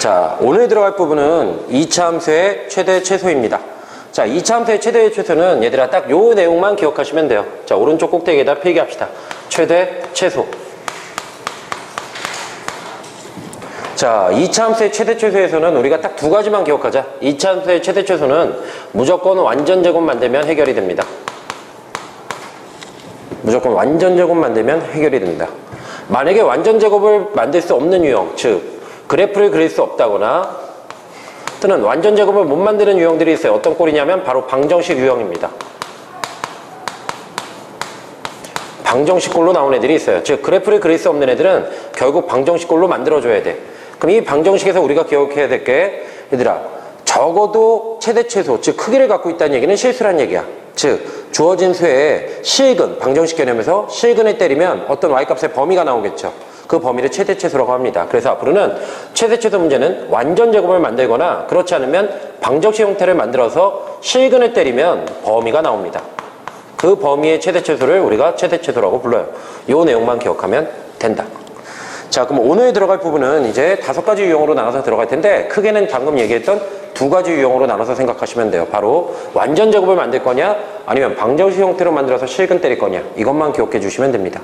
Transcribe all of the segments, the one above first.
자, 오늘 들어갈 부분은 2차 함수의 최대 최소입니다. 자, 2차 함수의 최대 최소는 얘들아 딱 요 내용만 기억하시면 돼요. 자, 오른쪽 꼭대기에다 필기합시다. 최대 최소. 자, 2차 함수의 최대 최소에서는 우리가 딱 두 가지만 기억하자. 2차 함수의 최대 최소는 무조건 완전 제곱 만들면 해결이 됩니다. 무조건 완전 제곱 만들면 해결이 된다. 만약에 완전 제곱을 만들 수 없는 유형, 즉 그래프를 그릴 수 없다거나 또는 완전 제곱을 못 만드는 유형들이 있어요. 어떤 꼴이냐면 바로 방정식 유형입니다. 방정식 꼴로 나온 애들이 있어요. 즉 그래프를 그릴 수 없는 애들은 결국 방정식 꼴로 만들어줘야 돼. 그럼 이 방정식에서 우리가 기억해야 될 게 얘들아 적어도 최대 최소, 즉 크기를 갖고 있다는 얘기는 실수란 얘기야. 즉 주어진 수의 실근, 방정식 개념에서 실근을 때리면 어떤 y값의 범위가 나오겠죠. 그 범위를 최대 최소라고 합니다. 그래서 앞으로는 최대 최소 문제는 완전 제곱을 만들거나 그렇지 않으면 방정식 형태를 만들어서 실근을 때리면 범위가 나옵니다. 그 범위의 최대 최소를 우리가 최대 최소라고 불러요. 요 내용만 기억하면 된다. 자, 그럼 오늘 들어갈 부분은 이제 5가지 유형으로 나눠서 들어갈 텐데 크게는 방금 얘기했던 2가지 유형으로 나눠서 생각하시면 돼요. 바로 완전 제곱을 만들 거냐 아니면 방정식 형태로 만들어서 실근 때릴 거냐, 이것만 기억해 주시면 됩니다.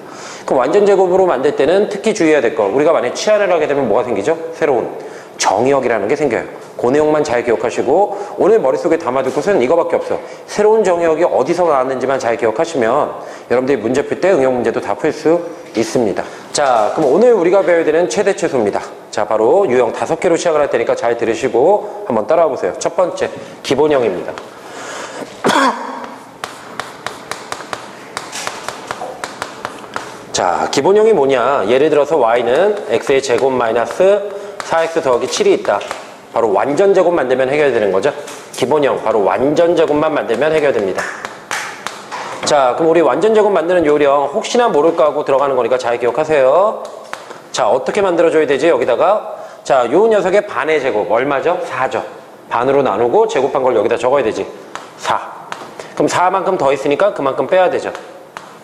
그럼 완전 제곱으로 만들 때는 특히 주의해야 될 거, 우리가 만약에 치환을 하게 되면 뭐가 생기죠? 새로운 정의역이라는 게 생겨요. 그 내용만 잘 기억하시고 오늘 머릿속에 담아둘 것은 이거밖에 없어. 새로운 정의역이 어디서 나왔는지만 잘 기억하시면 여러분들이 문제 풀 때 응용 문제도 다 풀 수 있습니다. 자, 그럼 오늘 우리가 배워야 되는 최대 최소입니다. 자, 바로 유형 5개로 시작을 할 테니까 잘 들으시고 한번 따라와 보세요. 첫 번째, 기본형입니다. 자, 기본형이 뭐냐? 예를 들어서 y는 x의 제곱 마이너스 4x 더하기 7이 있다. 바로 완전 제곱 만들면 해결되는 거죠. 기본형, 바로 완전 제곱만 만들면 해결됩니다. 자, 그럼 우리 완전 제곱 만드는 요령 혹시나 모를까 하고 들어가는 거니까 잘 기억하세요. 자, 어떻게 만들어줘야 되지? 여기다가 자, 요 녀석의 반의 제곱 얼마죠? 4죠. 반으로 나누고 제곱한 걸 여기다 적어야 되지. 4. 그럼 4만큼 더 있으니까 그만큼 빼야 되죠.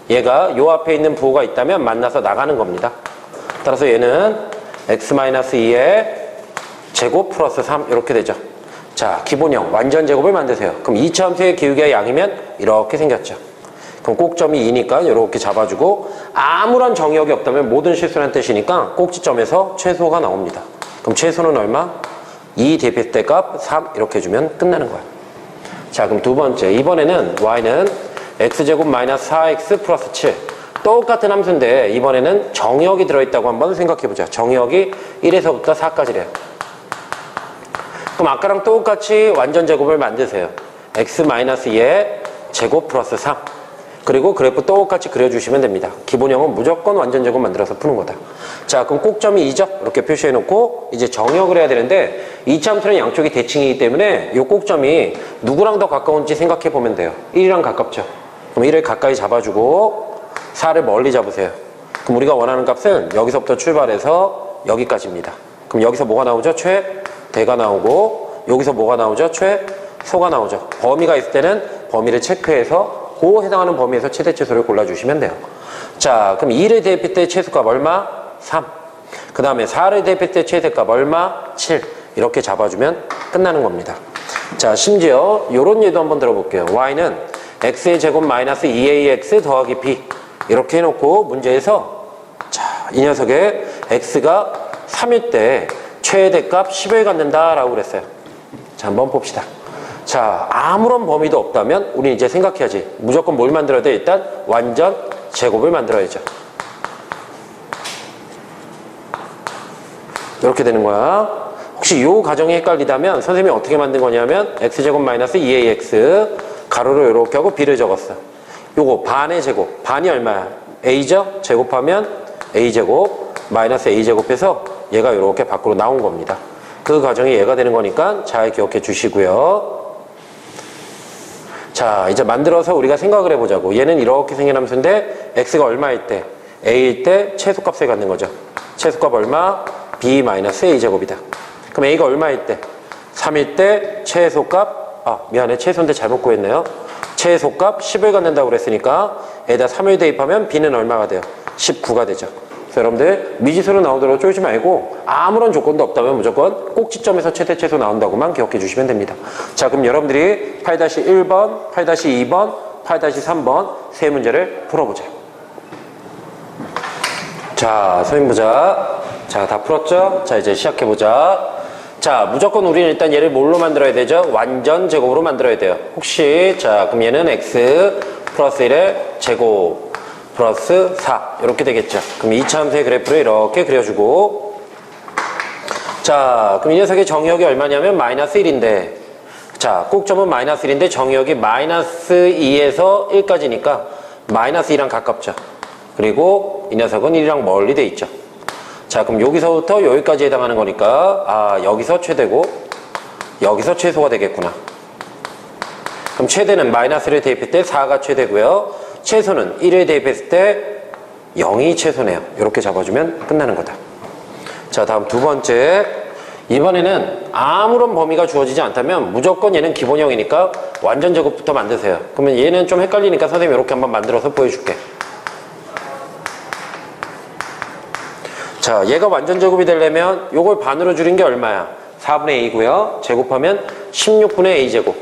얘가 요 앞에 있는 부호가 있다면 만나서 나가는 겁니다. 따라서 얘는 x-2의 제곱 플러스 3 이렇게 되죠. 자, 기본형 완전 제곱을 만드세요. 그럼 2차 함수의 기울기가 양이면 이렇게 생겼죠. 그럼 꼭점이 2니까 이렇게 잡아주고 아무런 정의역이 없다면 모든 실수라는 뜻이니까 꼭지점에서 최소가 나옵니다. 그럼 최소는 얼마? 2 대입했을 때 값 3 이렇게 해주면 끝나는 거야. 자, 그럼 두 번째, 이번에는 y는 x제곱 마이너스 4x 플러스 7 똑같은 함수인데 이번에는 정의역이 들어있다고 한번 생각해보자. 정의역이 1에서부터 4까지래요. 그럼 아까랑 똑같이 완전 제곱을 만드세요. x-2의 제곱 플러스 3. 그리고 그래프 똑같이 그려주시면 됩니다. 기본형은 무조건 완전 제곱 만들어서 푸는 거다. 자, 그럼 꼭점이 2죠? 이렇게 표시해놓고 이제 정의역을 해야 되는데 2차 함수는 양쪽이 대칭이기 때문에 이 꼭점이 누구랑 더 가까운지 생각해보면 돼요. 1이랑 가깝죠? 그럼 1을 가까이 잡아주고 4를 멀리 잡으세요. 그럼 우리가 원하는 값은 여기서부터 출발해서 여기까지입니다. 그럼 여기서 뭐가 나오죠? 최대가 나오고 여기서 뭐가 나오죠? 최소가 나오죠. 범위가 있을 때는 범위를 체크해서 그 해당하는 범위에서 최대 최소를 골라주시면 돼요. 자, 그럼 2를 대입할 때 최소값 얼마? 3. 그 다음에 4를 대입할 때 최대값 얼마? 7. 이렇게 잡아주면 끝나는 겁니다. 자, 심지어 이런 예도 한번 들어볼게요. y는 x의 제곱 마이너스 2ax 더하기 b 이렇게 해놓고 문제에서 자, 이 녀석의 x가 3일 때 최대값 10을 갖는다 라고 그랬어요. 자, 한번 봅시다. 자, 아무런 범위도 없다면 우리 이제 생각해야지. 무조건 뭘 만들어야 돼? 일단 완전 제곱을 만들어야죠. 이렇게 되는 거야. 혹시 이 과정이 헷갈리다면 선생님이 어떻게 만든 거냐면 x제곱 마이너스 2ax 가로로 이렇게 하고 b를 적었어. 요거 반의 제곱, 반이 얼마야? a죠? 제곱하면 a제곱 마이너스 a제곱해서 얘가 이렇게 밖으로 나온 겁니다. 그 과정이 얘가 되는 거니까 잘 기억해 주시고요. 자, 이제 만들어서 우리가 생각을 해보자고. 얘는 이렇게 생긴 함수인데 x가 얼마일 때? a일 때 최소값을 갖는 거죠. 최소값 얼마? b 마이너스 a제곱이다. 그럼 a가 얼마일 때? 3일 때 최소값, 미안해, 최소인데 잘못 구했네요. 최소값 10을 갖는다고 그랬으니까 에다 3을 대입하면 b는 얼마가 돼요? 19가 되죠. 그래서 여러분들 미지수로 나오도록 쪼이지 말고 아무런 조건도 없다면 무조건 꼭지점에서 최대 최소 나온다고만 기억해 주시면 됩니다. 자, 그럼 여러분들이 8-1번, 8-2번, 8-3번 세 문제를 풀어보자. 자, 선생님 보자. 자, 다 풀었죠? 자, 이제 시작해보자. 자, 무조건 우리는 일단 얘를 뭘로 만들어야 되죠? 완전 제곱으로 만들어야 돼요. 혹시, 자, 그럼 얘는 x 플러스 1의 제곱 플러스 4 이렇게 되겠죠. 그럼 2차 함수의 그래프를 이렇게 그려주고, 자, 그럼 이 녀석의 정의역이 얼마냐면 마이너스 1인데, 자, 꼭점은 마이너스 1인데 정의역이 마이너스 2에서 1까지니까 마이너스 2랑 가깝죠. 그리고 이 녀석은 1이랑 멀리 돼 있죠. 자, 그럼 여기서부터 여기까지 해당하는 거니까, 아, 여기서 최대고 여기서 최소가 되겠구나. 그럼 최대는 마이너스를 대입했을 때 4가 최대고요, 최소는 1을 대입했을 때 0이 최소네요. 이렇게 잡아주면 끝나는 거다. 자, 다음 두 번째. 이번에는 아무런 범위가 주어지지 않다면 무조건 얘는 기본형이니까 완전 제곱부터 만드세요. 그러면 얘는 좀 헷갈리니까 선생님이 이렇게 한번 만들어서 보여줄게. 자, 얘가 완전 제곱이 되려면 요걸 반으로 줄인 게 얼마야? 4분의 a고요. 제곱하면 16분의 a제곱.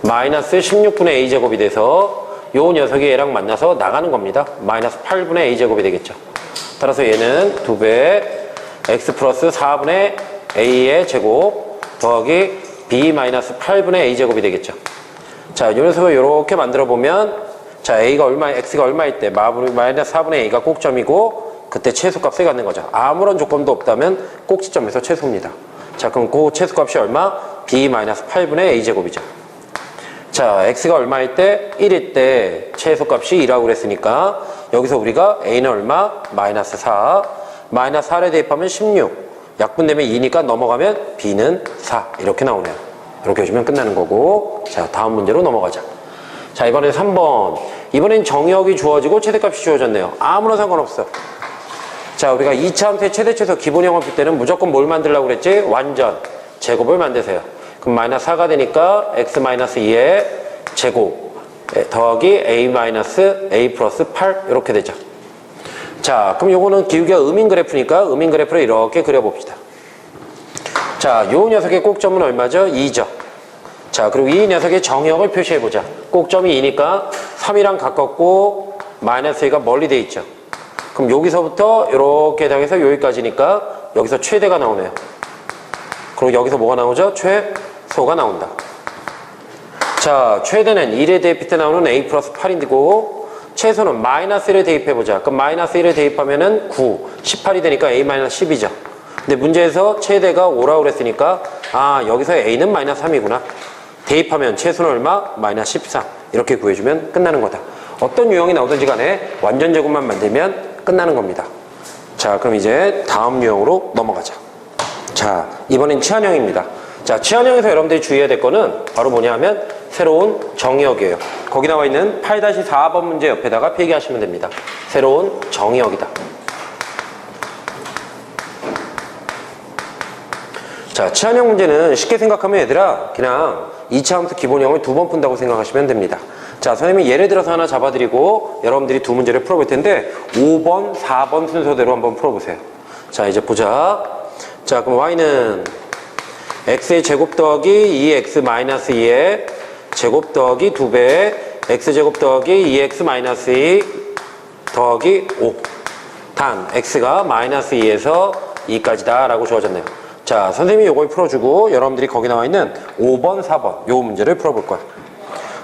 마이너스 16분의 a제곱이 돼서 요 녀석이 얘랑 만나서 나가는 겁니다. 마이너스 8분의 a제곱이 되겠죠. 따라서 얘는 2배 x 플러스 4분의 a의 제곱 더하기 b 마이너스 8분의 a제곱이 되겠죠. 자, 요 녀석을 요렇게 만들어 보면, 자, a가 얼마, x가 얼마일 때 마이너스 4분의 a가 꼭점이고 그때 최소값을 갖는 거죠. 아무런 조건도 없다면 꼭지점에서 최소입니다. 자, 그럼 그 최소값이 얼마? b-8분의 a제곱이죠. 자, x가 얼마일 때? 1일 때 최소값이 2라고 그랬으니까 여기서 우리가 a는 얼마? 마이너스 4. 마이너스 4를 대입하면 16. 약분되면 2니까 넘어가면 b는 4. 이렇게 나오네요. 이렇게 해주면 끝나는 거고. 자, 다음 문제로 넘어가자. 자, 이번엔 3번. 이번엔 정의역이 주어지고 최대값이 주어졌네요. 아무런 상관없어. 자, 우리가 2차 함수의 최대 최소 기본형을 풀 때는 무조건 뭘 만들려고 그랬지? 완전 제곱을 만드세요. 그럼 마이너스 4가 되니까 x 마이너스 2의 제곱 더하기 a 마이너스 a 플러스 8 이렇게 되죠. 자, 그럼 요거는 기울기가 음인 그래프니까 음인 그래프를 이렇게 그려봅시다. 자, 요 녀석의 꼭점은 얼마죠? 2죠. 자, 그리고 이 녀석의 정의역을 표시해보자. 꼭점이 2니까 3이랑 가깝고 마이너스 2가 멀리 돼 있죠. 그럼 여기서부터 이렇게 해당해서 여기까지니까 여기서 최대가 나오네요. 그리고 여기서 뭐가 나오죠? 최소가 나온다. 자, 최대는 1에 대입할 때 나오는 a 플러스 8인데고 최소는 마이너스 1을 대입해보자. 그럼 마이너스 1을 대입하면은 9, 18이 되니까 a 마이너스 10이죠. 근데 문제에서 최대가 5라고 그랬으니까 아, 여기서 a는 마이너스 3이구나. 대입하면 최소는 얼마? 마이너스 13. 이렇게 구해주면 끝나는 거다. 어떤 유형이 나오든지 간에 완전 제곱만 만들면 끝나는 겁니다. 자, 그럼 이제 다음 유형으로 넘어가자. 자, 이번엔 치환형입니다. 자, 치환형에서 여러분들이 주의해야 될 거는 바로 뭐냐 하면 새로운 정의역이에요. 거기 나와 있는 8-4번 문제 옆에다가 필기하시면 됩니다. 새로운 정의역이다. 자, 치환형 문제는 쉽게 생각하면 얘들아 그냥 2차 함수 기본형을 2번 푼다고 생각하시면 됩니다. 자, 선생님이 예를 들어서 하나 잡아드리고 여러분들이 두 문제를 풀어볼 텐데 5번, 4번 순서대로 한번 풀어보세요. 자, 이제 보자. 자, 그럼 y는 x의 제곱 더하기 2x 마이너스 2의 제곱 더하기 2배 x제곱 더하기 2x 마이너스 2 더하기 5 단 x가 마이너스 2에서 2까지다 라고 주어졌네요. 자, 선생님이 요걸 풀어주고 여러분들이 거기 나와 있는 5번, 4번 요 문제를 풀어볼 거야.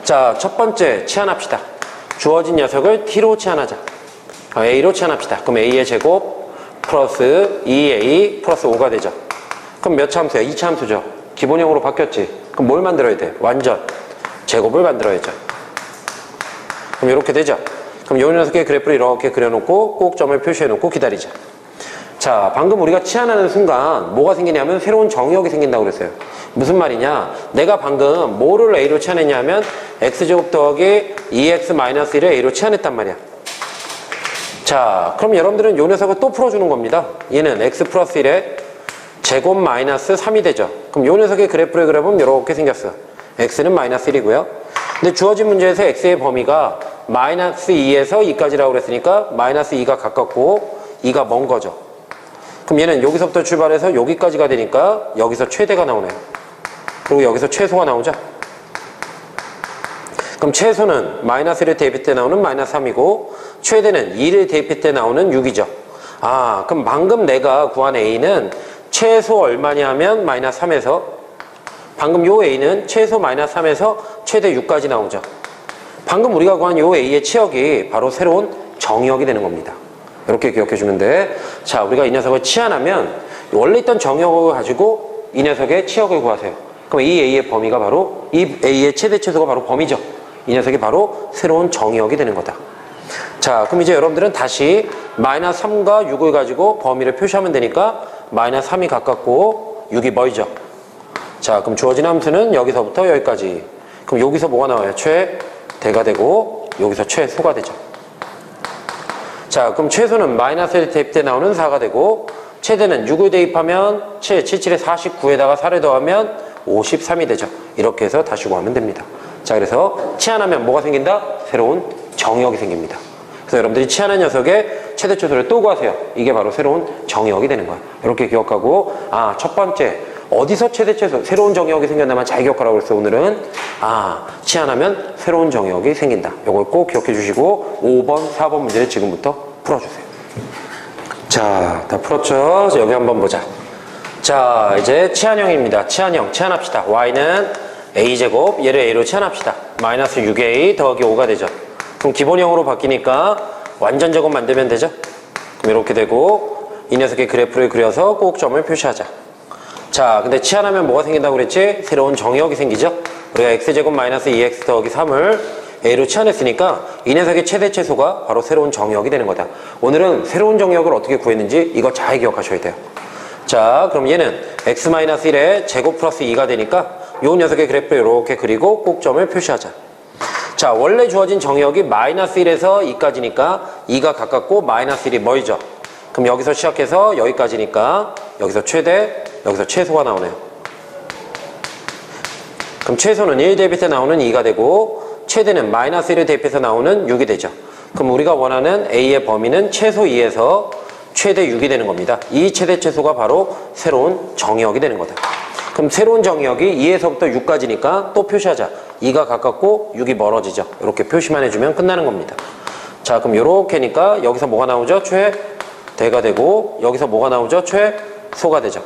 자, 첫 번째 치환합시다. 주어진 녀석을 t로 치환하자. a로 치환합시다. 그럼 a의 제곱 플러스 2a 플러스 5가 되죠. 그럼 몇 차 함수야? 2차 함수죠. 기본형으로 바뀌었지. 그럼 뭘 만들어야 돼? 완전 제곱을 만들어야죠. 그럼 이렇게 되죠. 그럼 요 녀석의 그래프를 이렇게 그려놓고 꼭점을 표시해놓고 기다리자. 자, 방금 우리가 치환하는 순간 뭐가 생기냐면 새로운 정의역이 생긴다고 그랬어요. 무슨 말이냐? 내가 방금 뭐를 a로 치환했냐 하면 x제곱 더하기 2x-1을 a로 치환했단 말이야. 자, 그럼 여러분들은 요 녀석을 또 풀어주는 겁니다. 얘는 x 플러스 1에 제곱 마이너스 3이 되죠. 그럼 요 녀석의 그래프를 그려보면 이렇게 생겼어. x는 마이너스 1이고요. 근데 주어진 문제에서 x의 범위가 마이너스 2에서 2까지라고 그랬으니까 마이너스 2가 가깝고 2가 먼 거죠. 그럼 얘는 여기서부터 출발해서 여기까지가 되니까 여기서 최대가 나오네요. 그리고 여기서 최소가 나오죠. 그럼 최소는 마이너스 1을 대입할 때 나오는 마이너스 3이고 최대는 2를 대입할 때 나오는 6이죠. 아, 그럼 방금 내가 구한 A는 최소 얼마냐 하면 마이너스 3에서 방금 요 A는 최소 마이너스 3에서 최대 6까지 나오죠. 방금 우리가 구한 요 A의 치역이 바로 새로운 정의역이 되는 겁니다. 이렇게 기억해 주면 돼. 자, 우리가 이 녀석을 치환하면 원래 있던 정의역을 가지고 이 녀석의 치역을 구하세요. 그럼 이 A의 범위가 바로 이 A의 최대 최소가 바로 범위죠. 이 녀석이 바로 새로운 정의역이 되는 거다. 자, 그럼 이제 여러분들은 다시 마이너스 3과 6을 가지고 범위를 표시하면 되니까 마이너스 3이 가깝고 6이 멀죠. 자, 그럼 주어진 함수는 여기서부터 여기까지. 그럼 여기서 뭐가 나와요? 최대가 되고 여기서 최소가 되죠. 자, 그럼 최소는 마이너스 1 대입 때 나오는 4가 되고 최대는 6을 대입하면 77에 49에다가 4를 더하면 53이 되죠. 이렇게 해서 다시 구하면 됩니다. 자, 그래서 치환하면 뭐가 생긴다? 새로운 정의역이 생깁니다. 그래서 여러분들이 치환한 녀석의 최대 최소를 또 구하세요. 이게 바로 새로운 정의역이 되는 거야. 이렇게 기억하고, 아, 첫 번째 어디서 최대 최소 새로운 정의역이 생겼나만 잘 기억하라고 그랬어요. 오늘은 치환하면 새로운 정의역이 생긴다. 이걸 꼭 기억해 주시고 5번, 4번 문제를 지금부터 풀어주세요. 자, 다 풀었죠? 자, 여기 한번 보자. 자, 이제 치환형입니다. 치환형, 치환합시다. y는 a제곱, 얘를 a로 치환합시다. 마이너스 6a 더하기 5가 되죠. 그럼 기본형으로 바뀌니까 완전 제곱 만들면 되죠. 그럼 이렇게 되고 이 녀석의 그래프를 그려서 꼭점을 표시하자. 자, 근데 치환하면 뭐가 생긴다고 그랬지? 새로운 정의역이 생기죠. 우리가 x제곱 마이너스 2x 더하기 3을 a로 치환했으니까 이 녀석의 최대 최소가 바로 새로운 정의역이 되는 거다. 오늘은 새로운 정의역을 어떻게 구했는지 이거 잘 기억하셔야 돼요. 자, 그럼 얘는 x-1의 제곱 플러스 2가 되니까 이 녀석의 그래프를 이렇게 그리고 꼭점을 표시하자. 자, 원래 주어진 정의역이 마이너스 1에서 2까지니까 2가 가깝고 마이너스 1이 멀죠. 그럼 여기서 시작해서 여기까지니까 여기서 최대, 여기서 최소가 나오네요. 그럼 최소는 1 대입 때 나오는 2가 되고 최대는 마이너스 1을 대입해서 나오는 6이 되죠. 그럼 우리가 원하는 A의 범위는 최소 2에서 최대 6이 되는 겁니다. 이 최대 최소가 바로 새로운 정의역이 되는 거다. 그럼 새로운 정의역이 2에서부터 6까지니까 또 표시하자. 2가 가깝고 6이 멀어지죠. 이렇게 표시만 해주면 끝나는 겁니다. 자, 그럼 이렇게니까 여기서 뭐가 나오죠? 최대가 되고 여기서 뭐가 나오죠? 최소가 되죠.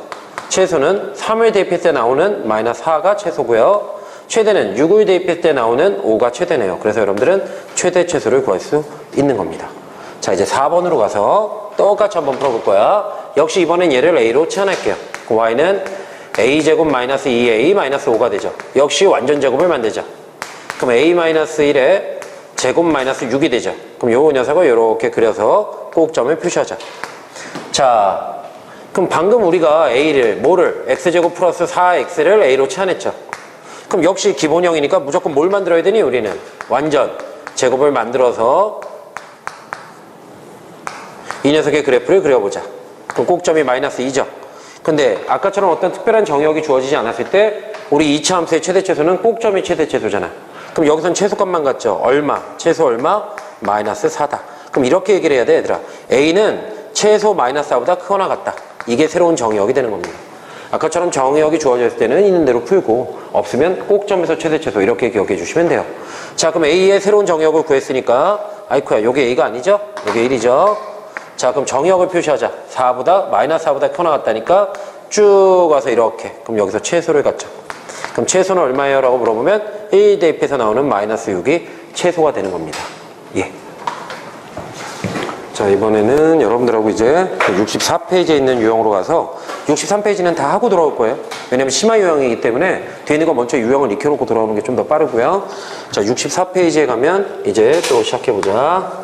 최소는 3을 대입할 때 나오는 마이너스 4가 최소고요. 최대는 6을 대입할 때 나오는 5가 최대네요. 그래서 여러분들은 최대 최소를 구할 수 있는 겁니다. 자, 이제 4번으로 가서 똑같이 한번 풀어볼 거야. 역시 이번엔 얘를 a로 치환할게요. y는 a제곱 마이너스 2a 마이너스 5가 되죠. 역시 완전 제곱을 만들자. 그럼 a 마이너스 1에 제곱 마이너스 6이 되죠. 그럼 요 녀석을 이렇게 그려서 꼭점을 표시하자. 자, 그럼 방금 우리가 a를 뭐를 x제곱 플러스 4x를 a로 치환했죠. 그럼 역시 기본형이니까 무조건 뭘 만들어야 되니? 우리는 완전 제곱을 만들어서 이 녀석의 그래프를 그려보자. 그럼 꼭점이 마이너스 2죠. 근데 아까처럼 어떤 특별한 정의역이 주어지지 않았을 때 우리 2차 함수의 최대 최소는 꼭점이 최대 최소잖아. 그럼 여기선 최소값만 같죠. 얼마? 최소 얼마? 마이너스 4다. 그럼 이렇게 얘기를 해야 돼, 얘들아. a는 최소 마이너스 4보다 크거나 같다. 이게 새로운 정의역이 되는 겁니다. 아까처럼 정의역이 주어졌을 때는 있는 대로 풀고 없으면 꼭점에서 최대 최소 이렇게 기억해 주시면 돼요. 자, 그럼 a의 새로운 정의역을 구했으니까 아이쿠야, 요게 a가 아니죠? 요게 1이죠. 자, 그럼 정의역을 표시하자. 4보다 마이너스 4보다 커 나갔다니까 쭉 와서 이렇게. 그럼 여기서 최소를 갖죠. 그럼 최소는 얼마예요? 라고 물어보면 1 대입해서 나오는 마이너스 6이 최소가 되는 겁니다. 예. 자, 이번에는 여러분들하고 이제 64페이지에 있는 유형으로 가서 63페이지는 다 하고 돌아올 거예요. 왜냐면 심화 유형이기 때문에 뒤에 있는 거 먼저 유형을 익혀놓고 돌아오는 게 좀 더 빠르고요. 자, 64페이지에 가면 이제 또 시작해보자.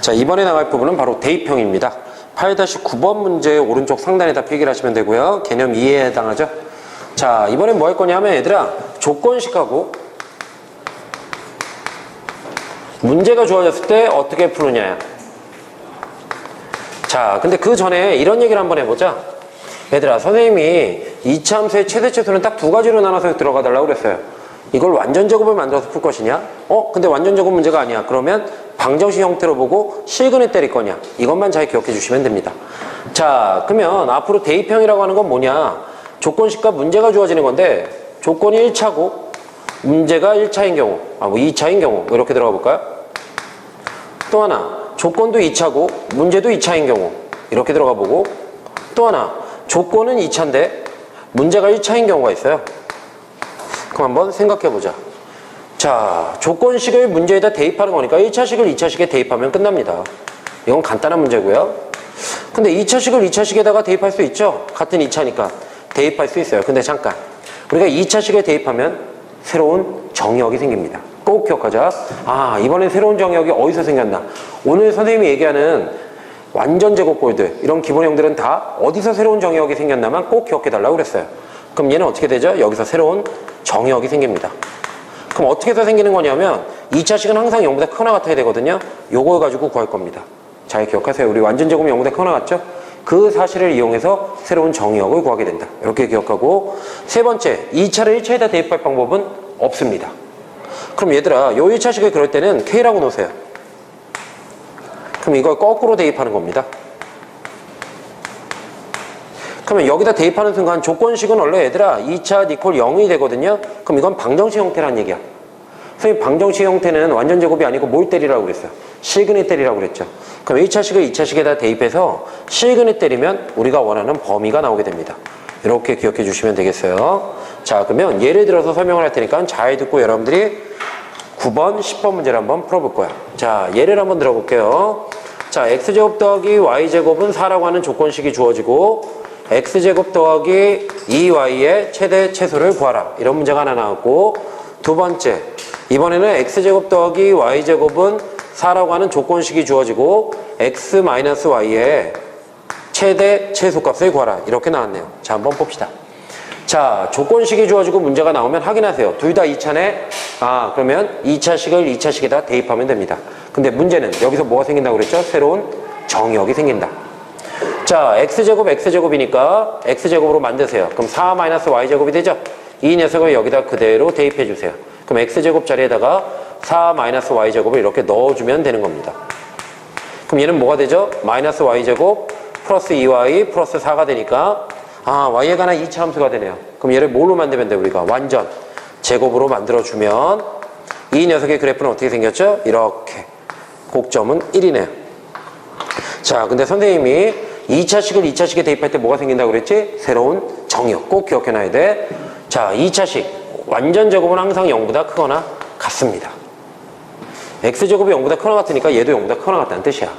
자, 이번에 나갈 부분은 바로 대입형입니다. 8-9번 문제 오른쪽 상단에다 필기를 하시면 되고요. 개념 2에 해당하죠. 자, 이번엔 뭐 할 거냐 하면 얘들아, 조건식하고 문제가 주어졌을 때 어떻게 푸느냐. 자, 근데 그 전에 이런 얘기를 한번 해보자. 얘들아, 선생님이 2차 함수의 최대 최소는 딱 두 가지로 나눠서 들어가 달라고 그랬어요. 이걸 완전 제곱을 만들어서 풀 것이냐? 근데 완전 제곱 문제가 아니야. 그러면 방정식 형태로 보고 실근을 때릴 거냐? 이것만 잘 기억해 주시면 됩니다. 자, 그러면 앞으로 대입형이라고 하는 건 뭐냐? 조건식과 문제가 주어지는 건데 조건이 1차고 문제가 1차인 경우, 2차인 경우 이렇게 들어가 볼까요? 또 하나, 조건도 2차고 문제도 2차인 경우 이렇게 들어가 보고, 또 하나, 조건은 2차인데 문제가 1차인 경우가 있어요. 그럼 한번 생각해 보자. 자, 조건식을 문제에다 대입하는 거니까 1차식을 2차식에 대입하면 끝납니다. 이건 간단한 문제고요. 근데 2차식을 2차식에다가 대입할 수 있죠? 같은 2차니까 대입할 수 있어요. 근데 잠깐, 우리가 2차식에 대입하면 새로운 정의역이 생깁니다. 꼭 기억하자. 이번엔 새로운 정의역이 어디서 생겼나? 오늘 선생님이 얘기하는 완전 제곱꼴들, 이런 기본형들은 다 어디서 새로운 정의역이 생겼나만 꼭 기억해달라고 그랬어요. 그럼 얘는 어떻게 되죠? 여기서 새로운 정의역이 생깁니다. 그럼 어떻게 해서 생기는 거냐면 2차식은 항상 0보다 크거나 같아야 되거든요. 요걸 가지고 구할 겁니다. 잘 기억하세요. 우리 완전 제곱은 0보다 크거나 같죠? 그 사실을 이용해서 새로운 정의역을 구하게 된다. 이렇게 기억하고, 세 번째, 2차를 1차에다 대입할 방법은 없습니다. 그럼 얘들아, 요 1차식을 그럴 때는 K라고 놓으세요. 그럼 이걸 거꾸로 대입하는 겁니다. 그러면 여기다 대입하는 순간 조건식은 원래 얘들아 2차 니콜 0이 되거든요. 그럼 이건 방정식 형태란 얘기야. 선생님, 방정식 형태는 완전 제곱이 아니고 뭘 때리라고 그랬어요? 실근을 때리라고 그랬죠. 그럼 1차식을 2차식에다 대입해서 실근을 때리면 우리가 원하는 범위가 나오게 됩니다. 이렇게 기억해 주시면 되겠어요. 자, 그러면 예를 들어서 설명을 할 테니까 잘 듣고 여러분들이 9번, 10번 문제를 한번 풀어볼 거야. 자, 예를 한번 들어볼게요. 자, x제곱 더하기 y제곱은 4라고 하는 조건식이 주어지고 x제곱 더하기 2y의 최대 최소를 구하라. 이런 문제가 하나 나왔고, 두 번째, 이번에는 x제곱 더하기 y제곱은 4라고 하는 조건식이 주어지고 x-y의 최대 최소값을 구하라. 이렇게 나왔네요. 자, 한번 봅시다. 자, 조건식이 주어지고 문제가 나오면 확인하세요. 둘 다 2차네? 그러면 2차식을 2차식에다 대입하면 됩니다. 근데 문제는 여기서 뭐가 생긴다고 그랬죠? 새로운 정의역이 생긴다. 자, x제곱 x제곱이니까 x제곱으로 만드세요. 그럼 4-y제곱이 되죠? 이 녀석을 여기다 그대로 대입해 주세요. 그럼 x제곱 자리에다가 4-y제곱을 이렇게 넣어주면 되는 겁니다. 그럼 얘는 뭐가 되죠? 마이너스 y제곱 플러스 2y 플러스 4가 되니까 y에 관한 2차 함수가 되네요. 그럼 얘를 뭘로 만들면 돼? 우리가 완전 제곱으로 만들어주면 이 녀석의 그래프는 어떻게 생겼죠? 이렇게 곡점은 1이네요. 자, 근데 선생님이 2차식을 2차식에 대입할 때 뭐가 생긴다고 그랬지? 새로운 정의역 꼭 기억해놔야 돼. 자, 2차식 완전 제곱은 항상 0보다 크거나 같습니다. x제곱이 0보다 크거나 같으니까 얘도 0보다 크거나 같다는 뜻이야.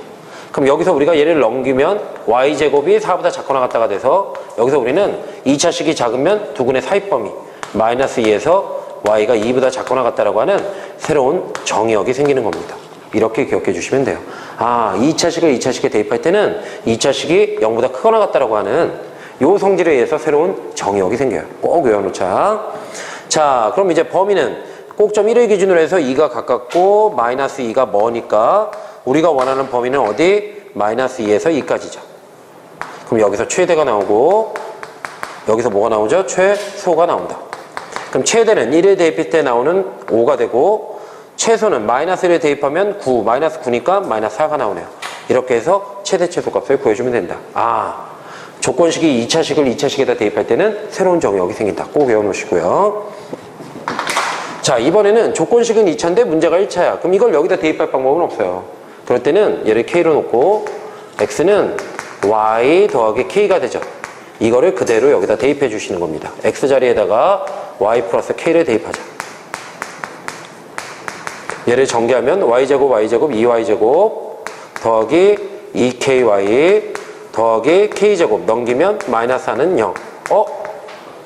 그럼 여기서 우리가 얘를 넘기면 y제곱이 4보다 작거나 같다가 돼서 여기서 우리는 2차식이 작으면 두근의 사입범위 마이너스 2에서 y가 2보다 작거나 같다라고 하는 새로운 정의역이 생기는 겁니다. 이렇게 기억해 주시면 돼요. 2차식을 2차식에 대입할 때는 2차식이 0보다 크거나 같다라고 하는 요 성질에 의해서 새로운 정의역이 생겨요. 꼭 외워놓자. 자, 그럼 이제 범위는 꼭점 1을 기준으로 해서 2가 가깝고 마이너스 2가 머니까 우리가 원하는 범위는 어디? 마이너스 2에서 2까지죠. 그럼 여기서 최대가 나오고 여기서 뭐가 나오죠? 최소가 나온다. 그럼 최대는 1을 대입할 때 나오는 5가 되고 최소는 마이너스 1을 대입하면 9, 마이너스 9니까 마이너스 4가 나오네요. 이렇게 해서 최대 최소값을 구해주면 된다. 조건식이 2차식을 2차식에다 대입할 때는 새로운 정의역이 생긴다. 꼭 외워놓으시고요. 자, 이번에는 조건식은 2차인데 문제가 1차야. 그럼 이걸 여기다 대입할 방법은 없어요. 그럴 때는 얘를 K로 놓고 X는 Y 더하기 K가 되죠. 이거를 그대로 여기다 대입해 주시는 겁니다. X 자리에다가 Y 플러스 K를 대입하자. 얘를 전개하면 Y제곱 Y제곱 2Y제곱 더하기 2KY 더하기 K제곱 넘기면 마이너스 4는 0.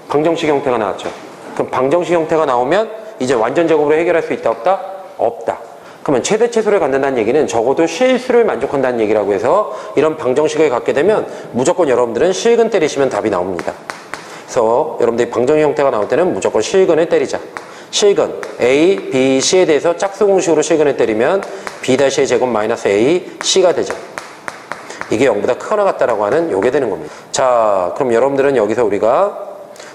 방정식 형태가 나왔죠. 그럼 방정식 형태가 나오면 이제 완전 제곱으로 해결할 수 있다 없다? 없다. 그러면 최대 최소를 갖는다는 얘기는 적어도 실수를 만족한다는 얘기라고 해서 이런 방정식을 갖게 되면 무조건 여러분들은 실근 때리시면 답이 나옵니다. 그래서 여러분들이 방정식 형태가 나올 때는 무조건 실근을 때리자. 실근 A, B, C에 대해서 짝수 공식으로 실근을 때리면 B-의 제곱 마이너스 A, C가 되죠. 이게 0보다 크거나 같다라고 하는 요게 되는 겁니다. 자, 그럼 여러분들은 여기서 우리가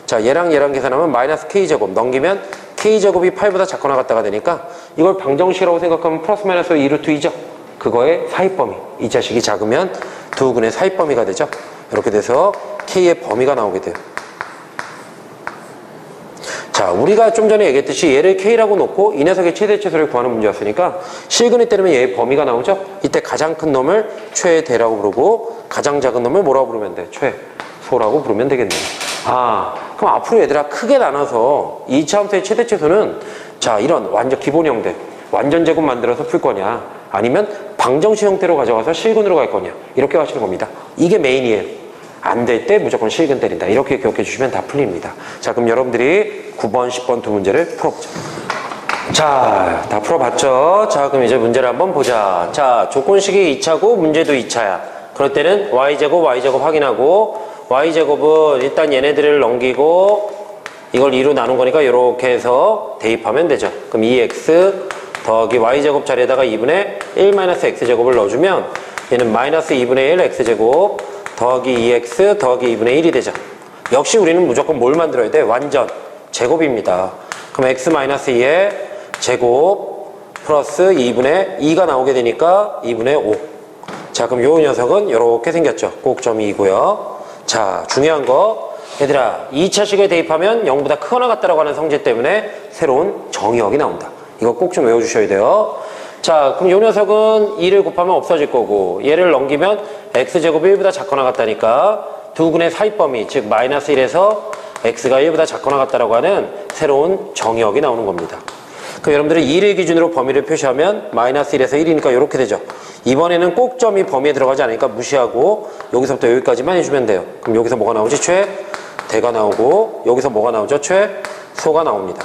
자, 얘랑 계산하면 마이너스 K제곱 넘기면 K제곱이 8보다 작거나 같다가 되니까 이걸 방정식이라고 생각하면 플러스 마이너스 2루트 2죠. 그거의 사입범위. 이 자식이 작으면 두 근의 사입범위가 되죠. 이렇게 돼서 K의 범위가 나오게 돼요. 자, 우리가 좀 전에 얘기했듯이 얘를 K라고 놓고 이 녀석의 최대 최소를 구하는 문제였으니까 실근에 때리면 얘의 범위가 나오죠. 이때 가장 큰 놈을 최대라고 부르고 가장 작은 놈을 뭐라고 부르면 돼? 최소라고 부르면 되겠네요. 아, 그럼 앞으로 얘들아 크게 나눠서 2차 함수의 최대 최소는 자, 이런 완전 기본 형태 완전 제곱 만들어서 풀 거냐 아니면 방정식 형태로 가져가서 실근으로 갈 거냐 이렇게 하시는 겁니다. 이게 메인이에요. 안 될 때 무조건 실근 때린다. 이렇게 기억해 주시면 다 풀립니다. 자, 그럼 여러분들이 9번, 10번 두 문제를 풀어보자. 자, 다 풀어봤죠? 자, 그럼 이제 문제를 한번 보자. 자, 조건식이 2차고 문제도 2차야. 그럴 때는 y제곱, y제곱 확인하고 y제곱은 일단 얘네들을 넘기고 이걸 2로 나눈 거니까 이렇게 해서 대입하면 되죠. 그럼 2x 더하기 y제곱 자리에다가 2분의 1 마이너스 x제곱을 넣어주면 얘는 마이너스 2분의 1 x제곱 더하기 2x 더하기 2분의 1이 되죠. 역시 우리는 무조건 뭘 만들어야 돼? 완전 제곱입니다. 그럼 x-2의 제곱 플러스 2분의 2가 나오게 되니까 2분의 5. 자, 그럼 요 녀석은 이렇게 생겼죠. 꼭점이 2고요. 자, 중요한 거 얘들아 2차식에 대입하면 0보다 크거나 같다라고 하는 성질 때문에 새로운 정의역이 나온다. 이거 꼭 좀 외워주셔야 돼요. 자, 그럼 요 녀석은 2를 곱하면 없어질 거고 얘를 넘기면 x제곱 1보다 작거나 같다니까 두 근의 사입범위 즉 마이너스 1에서 x가 1보다 작거나 같다라고 하는 새로운 정의역이 나오는 겁니다. 그럼 여러분들이 2를 기준으로 범위를 표시하면 마이너스 1에서 1이니까 이렇게 되죠. 이번에는 꼭점이 범위에 들어가지 않으니까 무시하고 여기서부터 여기까지만 해주면 돼요. 그럼 여기서 뭐가 나오지? 최대가 나오고 여기서 뭐가 나오죠? 최소가 나옵니다.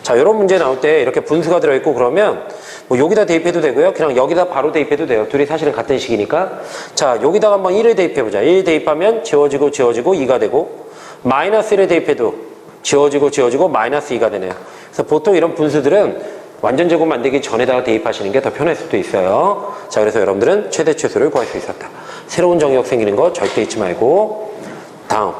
자, 이런 문제 나올 때 이렇게 분수가 들어있고 그러면 뭐 여기다 대입해도 되고요. 그냥 여기다 바로 대입해도 돼요. 둘이 사실은 같은 식이니까. 자, 여기다가 한번 1을 대입해보자. 1 대입하면 지워지고 2가 되고 마이너스 1을 대입해도 지워지고 마이너스 2가 되네요. 그래서 보통 이런 분수들은 완전 제곱 만들기 전에다가 대입하시는 게 더 편할 수도 있어요. 자, 그래서 여러분들은 최대 최소를 구할 수 있었다. 새로운 정의역 생기는 거 절대 잊지 말고. 다음.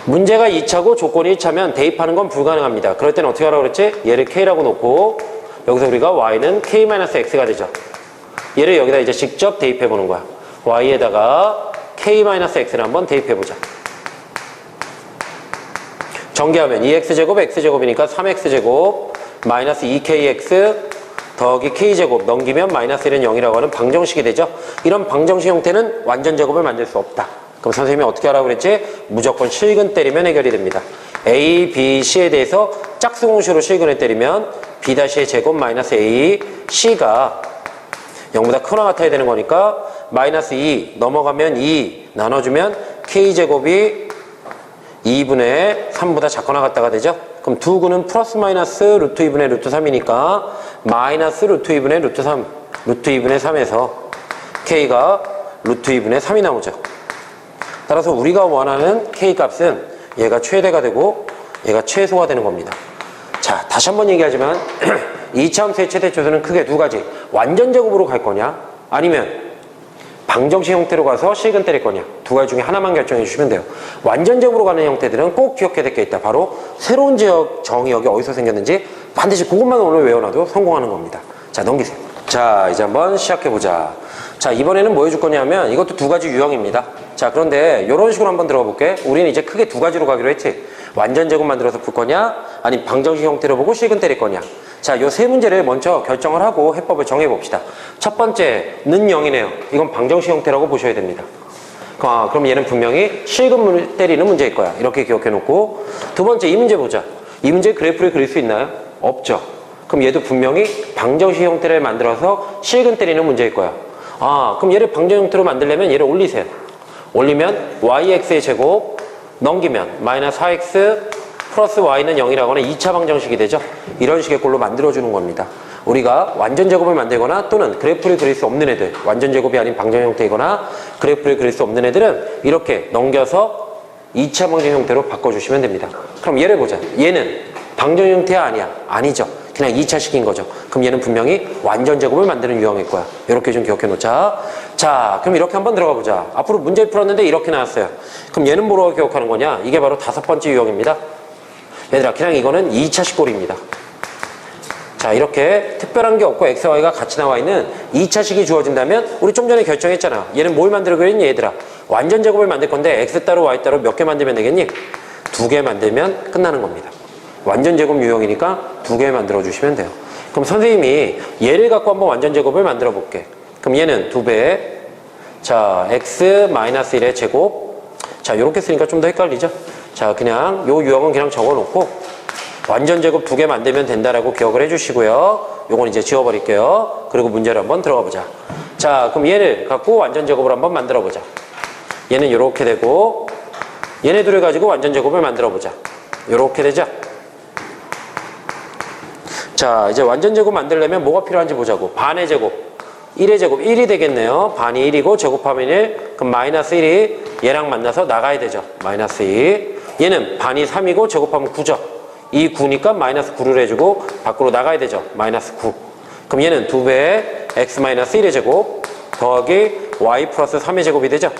문제가 2차고 조건이 1차면 대입하는 건 불가능합니다. 그럴 때는 어떻게 하라고 그랬지? 얘를 K라고 놓고 여기서 우리가 Y는 K-X가 되죠. 얘를 여기다 이제 직접 대입해 보는 거야. Y에다가 K-X를 한번 대입해 보자. 전개하면 2x제곱 x제곱이니까 3x제곱 마이너스 2kx 더하기 k제곱 넘기면 마이너스 1은 0이라고 하는 방정식이 되죠. 이런 방정식 형태는 완전 제곱을 만들 수 없다. 그럼 선생님이 어떻게 하라고 그랬지? 무조건 실근 때리면 해결이 됩니다. A, B, C에 대해서 짝수공식으로 실근을 때리면 B-의 제곱 마이너스 A, C가 0보다 크거나 같아야 되는 거니까 마이너스 2 넘어가면 2 나눠주면 K제곱이 2분의 3보다 작거나 같다가 되죠. 그럼 두 근은 플러스 마이너스 루트 2분의 루트 3이니까 마이너스 루트 2분의 루트 3 루트 2분의 3에서 K가 루트 2분의 3이 나오죠. 따라서 우리가 원하는 K 값은 얘가 최대가 되고 얘가 최소가 되는 겁니다. 자, 다시 한번 얘기하지만 2차 함수의 최대 최소는 크게 두 가지. 완전 제곱으로 갈 거냐 아니면 방정식 형태로 가서 실근 때릴 거냐 두 가지 중에 하나만 결정해 주시면 돼요. 완전 제곱으로 가는 형태들은 꼭 기억해야 될 게 있다. 바로 새로운 지역 정의역이 어디서 생겼는지 반드시 그것만 오늘 외워놔도 성공하는 겁니다. 자, 넘기세요. 자, 이제 한번 시작해보자. 자, 이번에는 뭐 해줄 거냐면 이것도 두 가지 유형입니다. 자, 그런데 이런 식으로 한번 들어가 볼게. 우리는 이제 크게 두 가지로 가기로 했지. 완전 제곱 만들어서 풀 거냐 아니면 방정식 형태로 보고 실근 때릴 거냐. 자, 요 세 문제를 먼저 결정을 하고 해법을 정해 봅시다. 첫 번째는 0이네요. 이건 방정식 형태라고 보셔야 됩니다. 그럼 얘는 분명히 실근 때리는 문제일 거야. 이렇게 기억해 놓고 두 번째 이 문제 보자. 이 문제 그래프를 그릴 수 있나요? 없죠. 그럼 얘도 분명히 방정식 형태를 만들어서 실근 때리는 문제일 거야. 아, 그럼 얘를 방정 형태로 만들려면 얘를 올리세요. 올리면 yx의 제곱 넘기면 마이너스 4x 플러스 y는 0이라고 하는 2차 방정식이 되죠. 이런 식의 꼴로 만들어주는 겁니다. 우리가 완전 제곱을 만들거나 또는 그래프를 그릴 수 없는 애들, 완전 제곱이 아닌 방정 형태이거나 그래프를 그릴 수 없는 애들은 이렇게 넘겨서 2차 방정 형태로 바꿔주시면 됩니다. 그럼 얘를 보자. 얘는 방정 형태야 아니야? 아니죠. 그냥 2차식인 거죠. 그럼 얘는 분명히 완전 제곱을 만드는 유형일 거야. 이렇게 좀 기억해 놓자. 자, 그럼 이렇게 한번 들어가 보자. 앞으로 문제를 풀었는데 이렇게 나왔어요. 그럼 얘는 뭐라고 기억하는 거냐? 이게 바로 5번째 유형입니다. 얘들아, 그냥 이거는 2차식 꼴입니다. 자, 이렇게 특별한 게 없고 x, y가 같이 나와 있는 2차식이 주어진다면 우리 좀 전에 결정했잖아. 얘는 뭘 만들겠니 얘들아? 완전 제곱을 만들 건데 x 따로 y 따로 몇 개 만들면 되겠니? 2개 만들면 끝나는 겁니다. 완전 제곱 유형이니까 2개 만들어 주시면 돼요. 그럼 선생님이 얘를 갖고 한번 완전 제곱을 만들어 볼게. 그럼 얘는 2배. 자, x-1의 제곱. 자, 이렇게 쓰니까 좀 더 헷갈리죠? 자, 그냥 요 유형은 그냥 적어 놓고 완전 제곱 2개 만들면 된다라고 기억을 해주시고요. 요건 이제 지워버릴게요. 그리고 문제를 한번 들어가 보자. 자, 그럼 얘를 갖고 완전 제곱을 한번 만들어 보자. 얘는 요렇게 되고 얘네 둘을 가지고 완전 제곱을 만들어 보자. 요렇게 되죠? 자, 이제 완전 제곱 만들려면 뭐가 필요한지 보자고. 반의 제곱, 1의 제곱, 1이 되겠네요. 반이 1이고 제곱하면 1, 그럼 마이너스 1이 얘랑 만나서 나가야 되죠. 마이너스 2. 얘는 반이 3이고 제곱하면 9죠. 이 9니까 마이너스 9를 해주고 밖으로 나가야 되죠. 마이너스 9. 그럼 얘는 2배 x 마이너스 1의 제곱 더하기 y 플러스 3의 제곱이 되죠.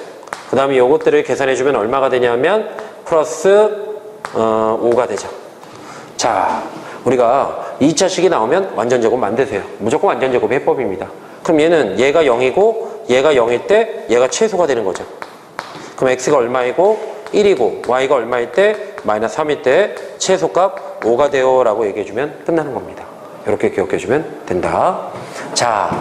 그 다음에 요것들을 계산해주면 얼마가 되냐면 플러스 5가 되죠. 자, 우리가 2차식이 나오면 완전 제곱 만드세요. 무조건 완전 제곱 해법입니다. 그럼 얘는 얘가 0이고 얘가 0일 때 얘가 최소가 되는 거죠. 그럼 x가 얼마이고 1이고 y가 얼마일 때 마이너스 3일 때 최소값 5가 돼요 라고 얘기해주면 끝나는 겁니다. 이렇게 기억해주면 된다. 자,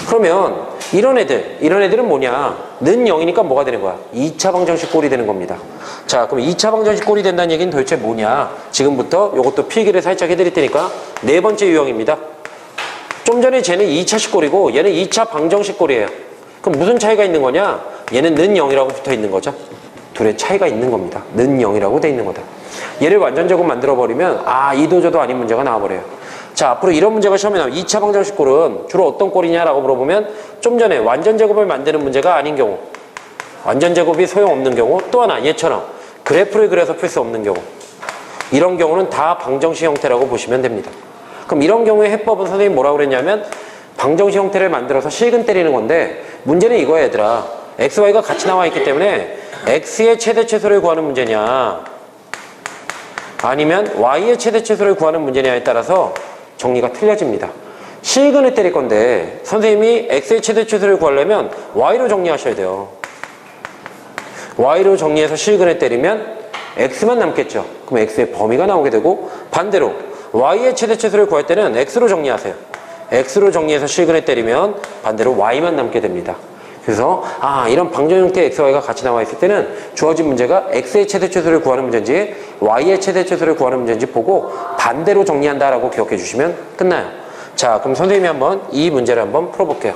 그러면 이런 애들은 뭐냐? 는 0이니까 뭐가 되는 거야? 2차 방정식 꼴이 되는 겁니다. 자, 그럼 2차 방정식 꼴이 된다는 얘기는 도대체 뭐냐? 지금부터 이것도 필기를 살짝 해드릴 테니까 네 번째 유형입니다. 좀 전에 쟤는 2차식 꼴이고 얘는 2차 방정식 꼴이에요. 그럼 무슨 차이가 있는 거냐? 얘는 는 0이라고 붙어 있는 거죠. 둘의 차이가 있는 겁니다. 는 0이라고 돼 있는 거다. 얘를 완전 제곱 만들어버리면 이도저도 아닌 문제가 나와버려요. 자, 앞으로 이런 문제가 시험에 나오면 2차 방정식 꼴은 주로 어떤 꼴이냐라고 물어보면 좀 전에 완전 제곱을 만드는 문제가 아닌 경우, 완전 제곱이 소용없는 경우, 또 하나 얘처럼 그래프를 그려서 풀 수 없는 경우, 이런 경우는 다 방정식 형태라고 보시면 됩니다. 그럼 이런 경우에 해법은 선생님이 뭐라고 그랬냐면 방정식 형태를 만들어서 실근 때리는 건데 문제는 이거야 얘들아. x, y가 같이 나와 있기 때문에 x의 최대 최소를 구하는 문제냐 아니면 y의 최대 최소를 구하는 문제냐에 따라서 정리가 틀려집니다. 실근을 때릴 건데 선생님이 x의 최대 최소를 구하려면 y로 정리하셔야 돼요. y로 정리해서 실근을 때리면 x만 남겠죠. 그럼 x의 범위가 나오게 되고 반대로 y의 최대 최소를 구할 때는 x로 정리하세요. x로 정리해서 실근을 때리면 반대로 y만 남게 됩니다. 그래서 이런 방정 형태의 x, y가 같이 나와 있을 때는 주어진 문제가 x의 최대 최소를 구하는 문제인지 y의 최대 최소를 구하는 문제인지 보고 반대로 정리한다라고 기억해 주시면 끝나요. 자, 그럼 선생님이 한번 이 문제를 한번 풀어볼게요.